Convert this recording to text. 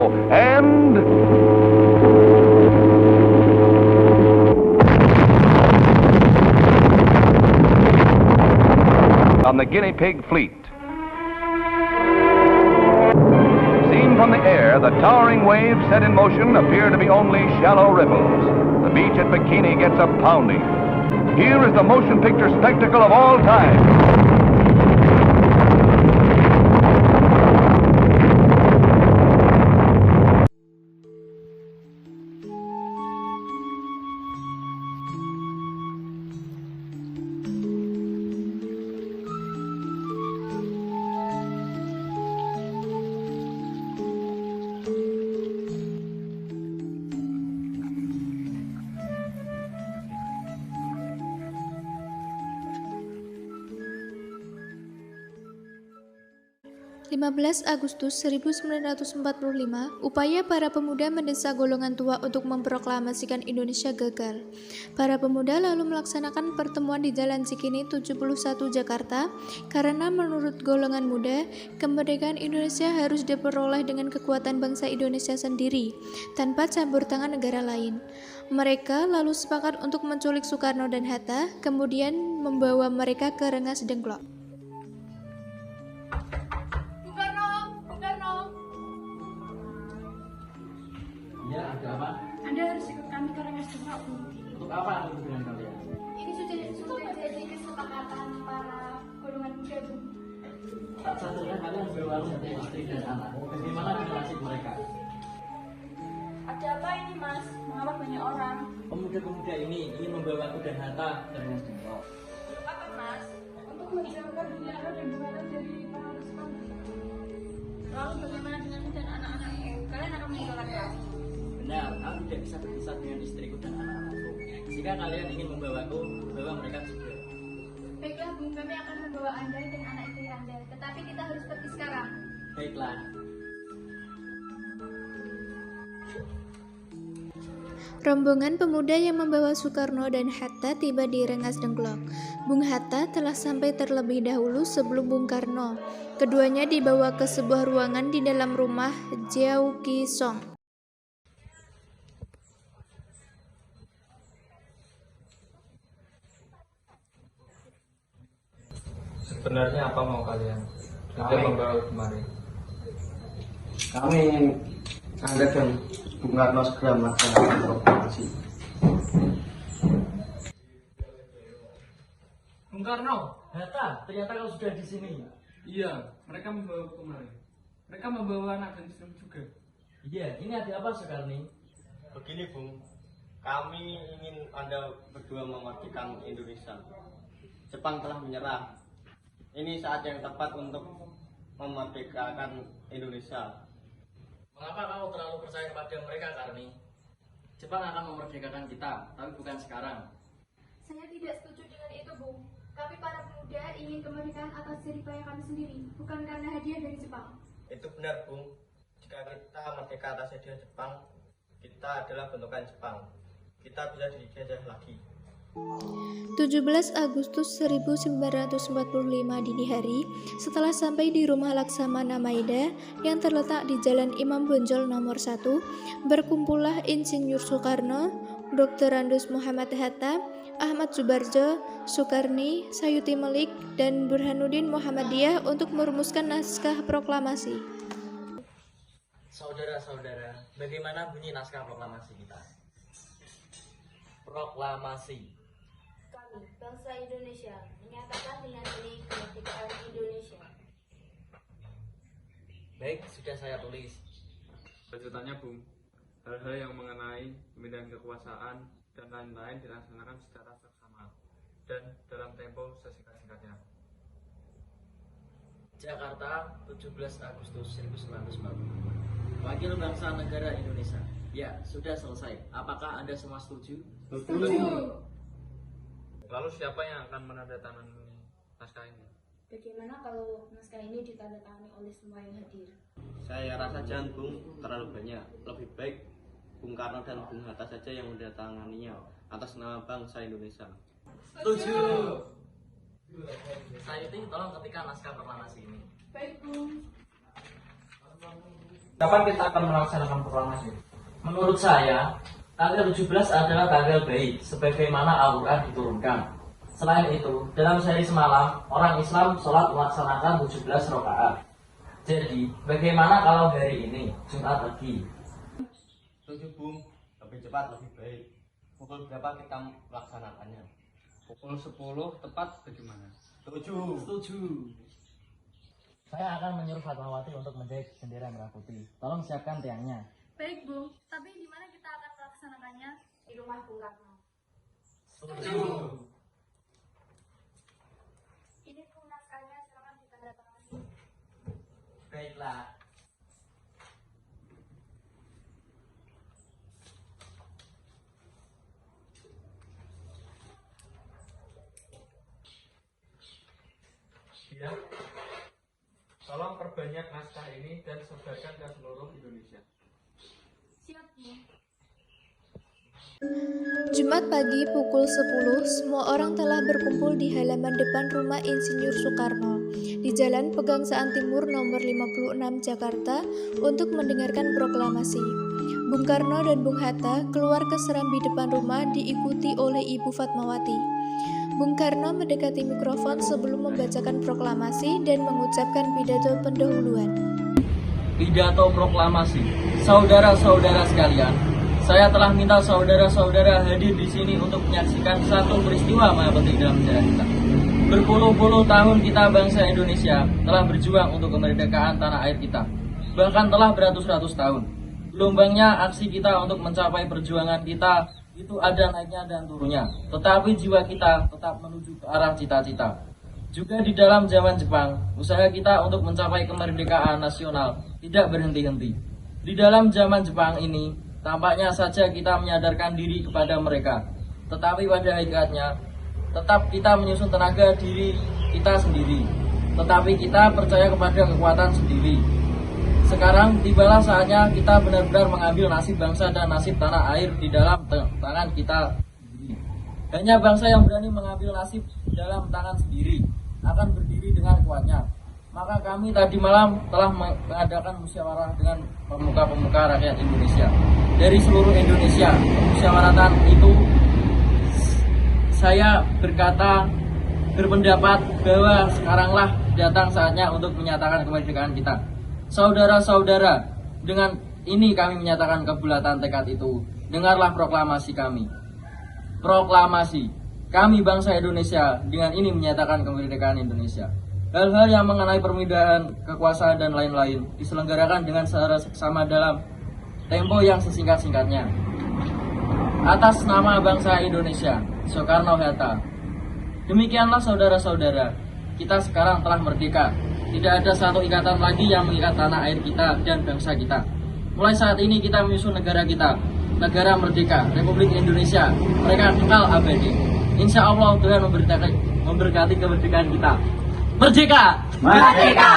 And on the guinea pig fleet. Seen from the air, the towering waves set in motion appear to be only shallow ripples. The beach at Bikini gets a pounding. Here is the motion picture spectacle of all time. Agustus 1945, upaya para pemuda mendesak golongan tua untuk memproklamasikan Indonesia gagal. Para pemuda lalu melaksanakan pertemuan di Jalan Cikini 71 Jakarta karena menurut golongan muda, kemerdekaan Indonesia harus diperoleh dengan kekuatan bangsa Indonesia sendiri, tanpa campur tangan negara lain. Mereka lalu sepakat untuk menculik Soekarno dan Hatta, kemudian membawa mereka ke Rengas Dengklok. Ya, ada apa? Anda harus ikut kami ke Rengas Dengklok, Bu. Untuk apa dengan kalian? Ini sudah menjadi kesepakatan para golongan muda, Bu. Tak sadar kalian membawa istri dan anak. Bagaimana dengan nasib mereka? Ada apa ini, Mas? Mengapa banyak orang? Pemuda-pemuda ini ingin membawa aku dan Hatta ke Rengas Dengklok. Apa, Mas? Untuk menjauhkan Bung Karno dan Bung Hatta dari pengaruh Jepang. Lalu bagaimana dengan dan anak-anakku? Kalian akan meninggalkan? Benar, aku tidak bisa berpisah dengan istriku dan anak-anakku. Jika kalian ingin membawaku, bawa mereka juga. Baiklah, Bung. Kami akan membawa Anda dan anak istri Anda. Tetapi kita harus pergi sekarang. Baiklah. Rombongan pemuda yang membawa Soekarno dan Hatta tiba di Rengas Dengklok. Bung Hatta telah sampai terlebih dahulu sebelum Bung Karno. Keduanya dibawa ke sebuah ruangan di dalam rumah Jiao Ki Song. Sebenarnya apa mau kalian? Sudah membawa kemari. Kami ingin Anda dan Bung Karno segera melaksanakan proklamasi. Bung Karno, Hatta, ternyata kau sudah di sini. Iya, mereka membawa kemari. Mereka membawa anak dan istri juga. Iya, ini ada apa Soekarni? Begini Bung, kami ingin Anda berdua memerdekakan Indonesia. Jepang telah menyerah. Ini saat yang tepat untuk memerdekakan Indonesia. Mengapa kau terlalu percaya kepada mereka, Karni? Jepang akan memerdekakan kita, tapi bukan sekarang. Saya tidak setuju dengan itu, Bung. Kami para pemuda ingin kemerdekaan atas jeripaya kami sendiri, bukan karena hadiah dari Jepang. Itu benar Bung. Jika kita merdeka atas hadiah Jepang, kita adalah bentukan Jepang. Kita bisa dijajah lagi. 17 Agustus 1945 dini hari, setelah sampai di rumah Laksamana Maeda yang terletak di Jalan Imam Bonjol nomor 1, berkumpullah Insinyur Soekarno, Dr. Andes Muhammad Hatta, Ahmad Subarjo, Soekarni, Sayuti Melik, dan Burhanuddin Muhammadiyah untuk merumuskan naskah proklamasi. Saudara-saudara, bagaimana bunyi naskah proklamasi kita? Proklamasi. Kami, bangsa Indonesia, menyatakan dengan ini kemerdekaan Indonesia. Baik, sudah saya tulis. Lanjutannya Bung, hal-hal yang mengenai pemindahan kekuasaan dan lain-lain dilaksanakan secara seksama dan dalam tempo sesingkat-singkatnya. Jakarta, 17 Agustus 1945. Wakil Bangsa Negara Indonesia. Ya, sudah selesai. Apakah Anda semua setuju? Setuju. Lalu siapa yang akan menandatangani naskah ini? Bagaimana kalau naskah ini ditandatangani oleh semua yang hadir? Saya rasa jangan Bung, terlalu banyak. Lebih baik Bung Karno dan Bung Hatta saja yang menandatanganinya atas nama bangsa Indonesia. Setuju. Sayuti, tolong ketikkan naskah proklamasi ini. Baik, Bung. Kapan kita akan melaksanakan proklamasi? Menurut saya, tanggal 17 adalah tanggal baik, sebagaimana Al-Quran diturunkan. Selain itu, dalam sehari semalam, orang Islam sholat melaksanakan 17 rakaat. Jadi, bagaimana kalau hari ini, Jumat pagi? Setuju Bung, lebih cepat lebih baik. Pukul berapa kita melaksanakannya? Pukul 10 tepat bagaimana? Setuju. Saya akan menyuruh Fatmawati untuk menjahit bendera merah putih. Tolong siapkan tiangnya. Baik, Bung. Tapi di mana kita akan melaksanakannya? Di rumah Bung Karno. Setuju. Ini Bung naskahnya, silakan ditandatangani. Baiklah. Ya, tolong perbanyak naskah ini dan sebarkan ke seluruh Indonesia. Siap, Bung. Jumat pagi pukul 10, semua orang telah berkumpul di halaman depan rumah Insinyur Soekarno di Jalan Pegangsaan Timur nomor 56 Jakarta untuk mendengarkan proklamasi. Bung Karno dan Bung Hatta keluar ke serambi depan rumah diikuti oleh Ibu Fatmawati. Bung Karno mendekati mikrofon sebelum membacakan proklamasi dan mengucapkan pidato pendahuluan. Pidato proklamasi. Saudara-saudara sekalian, saya telah minta saudara-saudara hadir di sini untuk menyaksikan satu peristiwa maha penting dalam sejarah kita. Berpuluh-puluh tahun kita bangsa Indonesia telah berjuang untuk kemerdekaan tanah air kita. Bahkan telah beratus-ratus tahun. Gelombangnya aksi kita untuk mencapai perjuangan kita itu ada naiknya dan turunnya. Tetapi jiwa kita tetap menuju ke arah cita-cita. Juga di dalam zaman Jepang, usaha kita untuk mencapai kemerdekaan nasional tidak berhenti-henti. Di dalam zaman Jepang ini, tampaknya saja kita menyadarkan diri kepada mereka. Tetapi pada hakikatnya, tetap kita menyusun tenaga diri kita sendiri. Tetapi kita percaya kepada kekuatan sendiri. Sekarang tibalah saatnya kita benar-benar mengambil nasib bangsa dan nasib tanah air di dalam tangan kita sendiri. Hanya bangsa yang berani mengambil nasib dalam tangan sendiri akan berdiri dengan kuatnya. Maka kami tadi malam telah mengadakan musyawarah dengan pemuka-pemuka rakyat Indonesia dari seluruh Indonesia. Musyawaratan itu saya berpendapat bahwa sekaranglah datang saatnya untuk menyatakan kemerdekaan kita. Saudara-saudara, dengan ini kami menyatakan kebulatan tekad itu. Dengarlah proklamasi kami. Proklamasi. Kami bangsa Indonesia dengan ini menyatakan kemerdekaan Indonesia. Hal-hal yang mengenai permindahan kekuasaan dan lain-lain diselenggarakan dengan secara seksama dalam tempo yang sesingkat-singkatnya. Atas nama bangsa Indonesia, Soekarno-Hatta. Demikianlah saudara-saudara, kita sekarang telah merdeka. Tidak ada satu ikatan lagi yang mengikat tanah air kita dan bangsa kita. Mulai saat ini kita menyusun negara kita, negara merdeka, Republik Indonesia, mereka kekal abadi. Insya Allah Tuhan memberkati kemerdekaan kita. Merdeka! Merdeka!